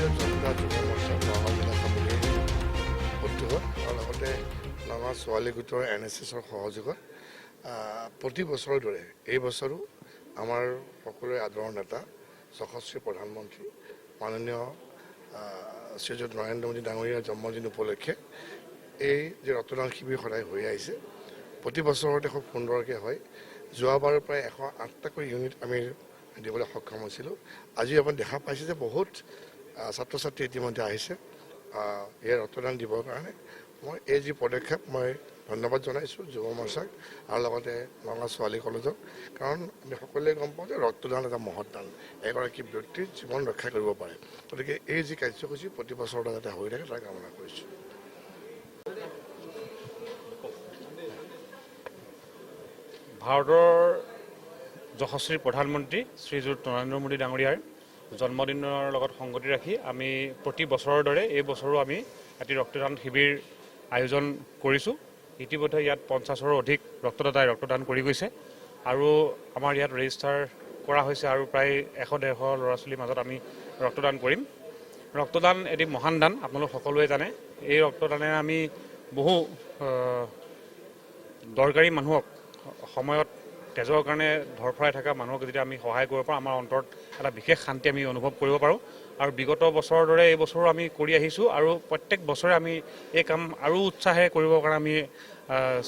ৰাষ্ট্ৰীয় জনতা যুৱ মৰ্চা নগাঁও জিলা সমিতিৰ উদ্যোগত আৰু লগতে নগাঁও ছোৱালী গোটৰ NSSৰ সহযোগত প্ৰতি বছৰৰ দৰে এই বছৰো আমাৰ সকলোৰে আদৰৰ নেতা যশস্বী প্ৰধানমন্ত্ৰী মাননীয় শ্ৰীযুত নৰেন্দ্ৰ মোদী ডাঙৰীয়াৰ জন্মদিন উপলক্ষে এই যে ৰক্তদান শিবিৰ সদায় হৈ আহিছে প্ৰতি বছৰতে খুব সুন্দৰকৈ হয়। যোৱাবাৰ প্ৰায় 108টাকৈ ইউনিট আমি দিবলৈ সক্ষম হৈছিলোঁ। আজি আপুনি দেখা পাইছে যে বহুত ছাত্ৰ ছাত্ৰী ইতিমধ্যে আহিছে এই ৰক্তদান দিবৰ কাৰণে। মই এই যি পদক্ষেপ মই ধন্যবাদ জনাইছোঁ যুৱ মৰ্চাক আৰু লগতে নগাঁও ছোৱালী কলেজক, কাৰণ আমি সকলোৱে গম পাওঁ যে ৰক্তদান এটা মহৎ দান, এগৰাকী ব্যক্তিৰ জীৱন ৰক্ষা কৰিব পাৰে। গতিকে এই যি কাৰ্যসূচী প্ৰতি বছৰতে যাতে হৈ থাকে তাৰ কামনা কৰিছোঁ। ভাৰতৰ যশস্বী প্ৰধানমন্ত্ৰী শ্ৰীযুত নৰেন্দ্ৰ মোদী ডাঙৰীয়াৰ জন্মদিনৰ লগত সংগতি ৰাখি আমি প্ৰতি বছৰৰ দৰে এই বছৰো আমি এটি ৰক্তদান শিবিৰ আয়োজন কৰিছোঁ। ইতিমধ্যে ইয়াত 50ৰো অধিক ৰক্তদাতাই ৰক্তদান কৰি গৈছে আৰু আমাৰ ইয়াত ৰেজিষ্টাৰ কৰা হৈছে আৰু প্ৰায় 100-150 ল'ৰা ছোৱালীৰ মাজত আমি ৰক্তদান কৰিম। ৰক্তদান এটি মহান দান, আপোনালোক সকলোৱে জানে। এই ৰক্তদানে আমি বহু দৰকাৰী মানুহক সময়ত তেজৰ কাৰণে ধৰফৰাই থকা মানুহক যেতিয়া আমি সহায় কৰিব পাৰোঁ, আমাৰ অন্তৰত এটা বিশেষ শান্তি আমি অনুভৱ কৰিব পাৰোঁ। আৰু বিগত বছৰৰ দৰে এই বছৰো আমি কৰি আহিছোঁ আৰু প্ৰত্যেক বছৰে আমি এই কাম আৰু উৎসাহেৰে কৰিবৰ কাৰণে আমি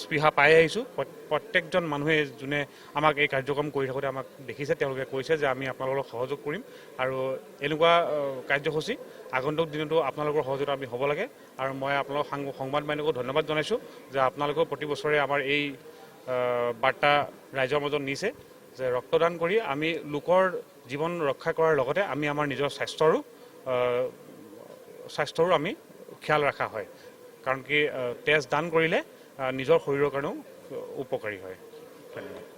স্পৃহা পাই আহিছোঁ। প্ৰত্যেকজন মানুহে যোনে আমাক এই কাৰ্যক্ৰম কৰি থাকোঁতে আমাক দেখিছে, তেওঁলোকে কৈছে যে আমি আপোনালোকক সহযোগ কৰিম আৰু এনেকুৱা কাৰ্যসূচী আগন্তুক দিনতো আপোনালোকৰ সহযোগিতা আমি হ'ব লাগে। আৰু মই আপোনালোক সংবাদ মাধ্যমকো ধন্যবাদ জনাইছোঁ যে আপোনালোকেও প্ৰতি বছৰে আমাৰ এই বাৰ্তা ৰাইজৰ মাজত নিছে যে ৰক্তদান কৰি আমি লোকৰ জীৱন ৰক্ষা কৰাৰ লগতে আমি আমাৰ নিজৰ স্বাস্থ্যৰো আমি খিয়াল ৰখা হয়। কাৰণ কি তেজ দান কৰিলে নিজৰ শৰীৰৰ কাৰণেও উপকাৰী হয়। ধন্যবাদ।